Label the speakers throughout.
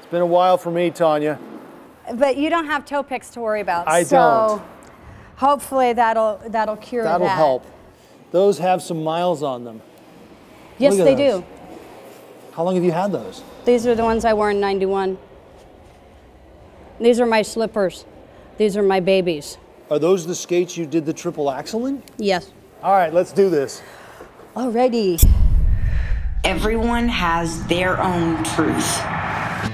Speaker 1: It's been a while for me, Tonya.
Speaker 2: But you don't have toe picks to worry about.
Speaker 1: I
Speaker 2: so
Speaker 1: don't.
Speaker 2: Hopefully that'll cure that.
Speaker 1: That'll help. Those have some miles on them.
Speaker 2: Yes, they do.
Speaker 1: How long have you had those?
Speaker 2: These are the ones I wore in '91. These are my slippers. These are my babies.
Speaker 1: Are those the skates you did the triple axel in?
Speaker 2: Yes.
Speaker 1: All right, let's do this.
Speaker 2: Alrighty.
Speaker 3: Everyone has their own truth.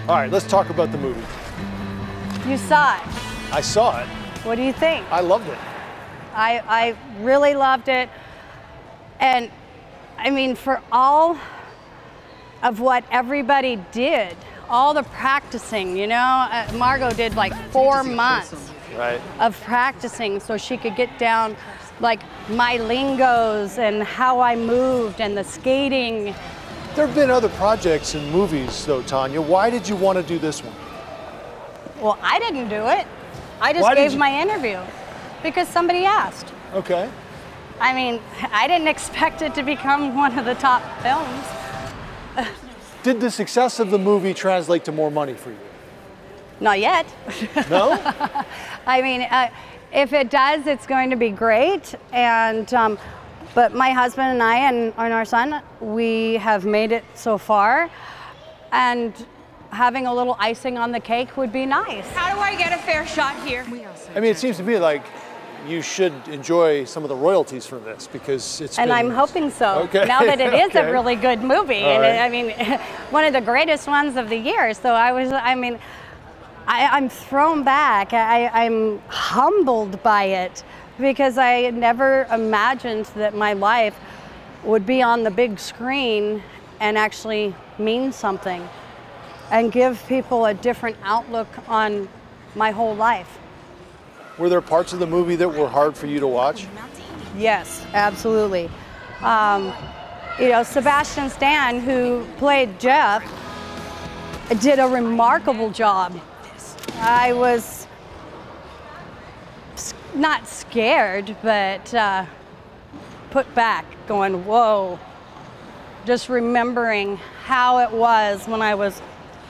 Speaker 1: All right, let's talk about the movie.
Speaker 2: You saw it.
Speaker 1: I saw it.
Speaker 2: What do you think?
Speaker 1: I loved it.
Speaker 2: I really loved it. And I mean, for all of what everybody did, all the practicing, you know, Margot did like 4 months of practicing so she could get down like my lingos and how I moved and the skating.
Speaker 1: There have been other projects and movies though, Tonya. Why did you want to do this one?
Speaker 2: Well, I didn't do it. I just gave my interview because somebody asked.
Speaker 1: Okay.
Speaker 2: I mean, I didn't expect it to become one of the top films.
Speaker 1: Did the success of the movie translate to more money for you?
Speaker 2: Not yet.
Speaker 1: No?
Speaker 2: I mean, if it does, it's going to be great. And but my husband and I and our son, we have made it so far. And having a little icing on the cake would be nice.
Speaker 4: How do I get a fair shot here?
Speaker 1: I mean, it seems to me like you should enjoy some of the royalties from this because it's
Speaker 2: And I'm hoping so. Okay. Now that it is a really good movie. And I mean, one of the greatest ones of the year. So I'm thrown back. I'm humbled by it because I never imagined that my life would be on the big screen and actually mean something and give people a different outlook on my whole life.
Speaker 1: Were there parts of the movie that were hard for you to watch?
Speaker 2: Yes, absolutely. You know, Sebastian Stan, who played Jeff, did a remarkable job. I was not scared, but put back, going, whoa. Just remembering how it was when I was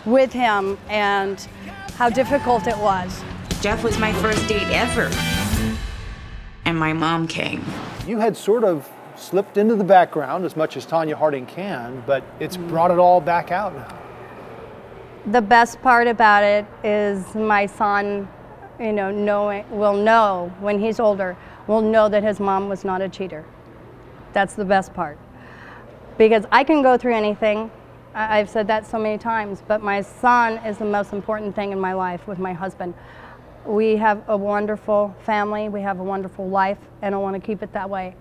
Speaker 2: with him and how difficult it was.
Speaker 3: Jeff was my first date ever. And my mom came.
Speaker 1: You had sort of slipped into the background as much as Tonya Harding can, but it's brought it all back out now.
Speaker 2: The best part about it is my son, you know, will know when he's older, will know that his mom was not a cheater. That's the best part. Because I can go through anything. I've said that so many times, but my son is the most important thing in my life with my husband. We have a wonderful family, we have a wonderful life, and I want to keep it that way.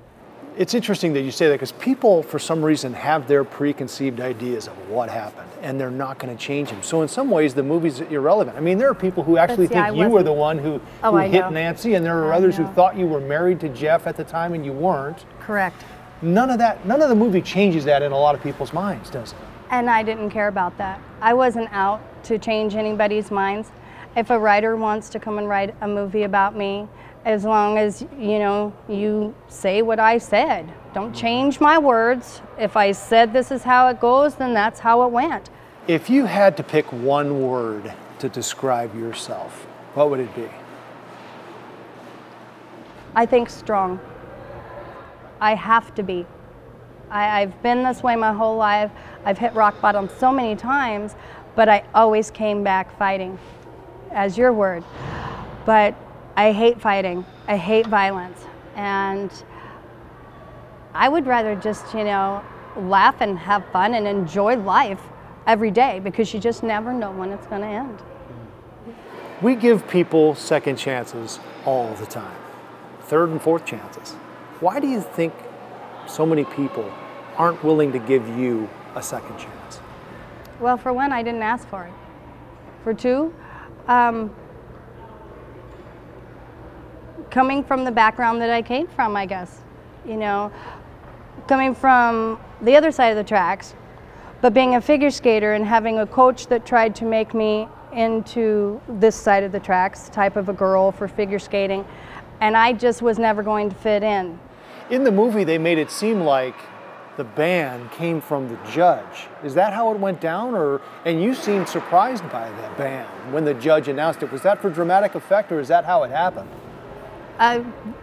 Speaker 1: It's interesting that you say that because people, for some reason, have their preconceived ideas of what happened, and they're not going to change them. So in some ways, the movie's irrelevant. I mean, there are people who actually think you were the one who hit Nancy, and there are others who thought you were married to Jeff at the time and you weren't.
Speaker 2: Correct.
Speaker 1: None of the movie changes that in a lot of people's minds, does it?
Speaker 2: And I didn't care about that. I wasn't out to change anybody's minds. If a writer wants to come and write a movie about me, as long as, you know, you say what I said. Don't change my words. If I said this is how it goes, then that's how it went.
Speaker 1: If you had to pick one word to describe yourself, what would it be?
Speaker 2: I think strong. I have to be. I've been this way my whole life. I've hit rock bottom so many times, but I always came back fighting, as your word. But I hate fighting. I hate violence. And I would rather just, you know, laugh and have fun and enjoy life every day because you just never know when it's going to end.
Speaker 1: We give people second chances all the time, third and fourth chances. Why do you think so many people aren't willing to give you a second chance?
Speaker 2: Well, for one, I didn't ask for it. For two, coming from the background that I came from, I guess. You know, coming from the other side of the tracks, but being a figure skater and having a coach that tried to make me into this side of the tracks type of a girl for figure skating, and I just was never going to fit in.
Speaker 1: In the movie, they made it seem like the ban came from the judge. Is that how it went down? And you seemed surprised by the ban when the judge announced it. Was that for dramatic effect, or is that how it happened?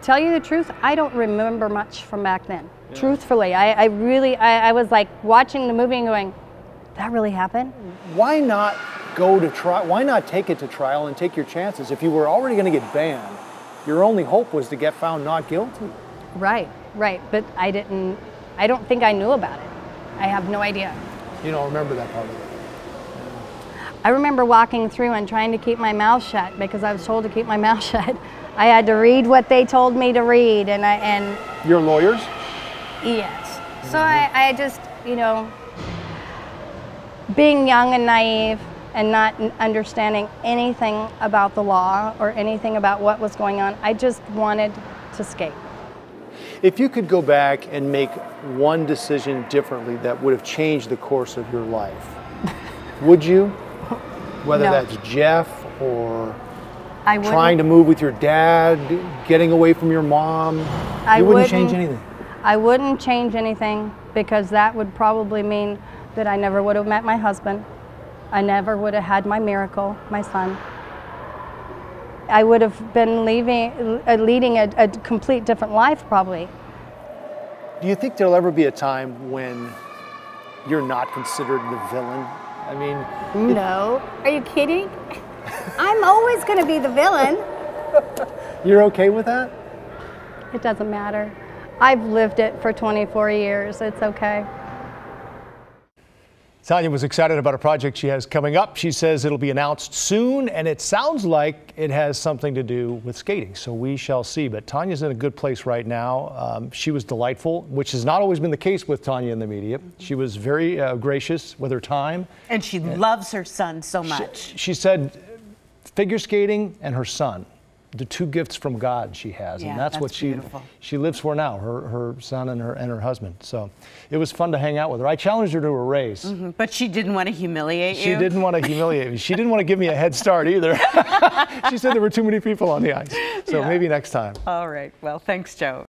Speaker 2: Tell you the truth, I don't remember much from back then. Yeah. Truthfully, I was like watching the movie and going, that really happened?
Speaker 1: Why not go to trial? Why not take it to trial and take your chances? If you were already going to get banned, your only hope was to get found not guilty.
Speaker 2: Right. But I don't think I knew about it. I have no idea.
Speaker 1: You don't remember that part of it?
Speaker 2: I remember walking through and trying to keep my mouth shut because I was told to keep my mouth shut. I had to read what they told me to read, and
Speaker 1: Your lawyers?
Speaker 2: Yes. So I just, being young and naive and not understanding anything about the law or anything about what was going on, I just wanted to skate.
Speaker 1: If you could go back and make one decision differently that would have changed the course of your life, would you? Whether
Speaker 2: No.
Speaker 1: that's Jeff or trying to move with your dad, getting away from your mom, you wouldn't change anything?
Speaker 2: I wouldn't change anything because that would probably mean that I never would have met my husband. I never would have had my miracle, my son. I would have been leading a complete different life probably.
Speaker 1: Do you think there'll ever be a time when you're not considered the villain? I mean...
Speaker 5: No. Are you kidding? I'm always going to be the villain.
Speaker 1: You're okay with that?
Speaker 2: It doesn't matter. I've lived it for 24 years. It's okay.
Speaker 1: Tonya was excited about a project she has coming up. She says it'll be announced soon, and it sounds like it has something to do with skating, so we shall see. But Tonya's in a good place right now. She was delightful, which has not always been the case with Tonya in the media. She was very gracious with her time.
Speaker 6: And she loves her son so much.
Speaker 1: She said figure skating and her son, the two gifts from God she has, and that's what she lives for now, her son and her husband. So it was fun to hang out with her. I challenged her to a race.
Speaker 6: Mm-hmm. But she didn't want to humiliate you?
Speaker 1: She didn't want to humiliate me. She didn't want to give me a head start either. She said there were too many people on the ice. So maybe next time.
Speaker 6: All right. Well, thanks, Joe.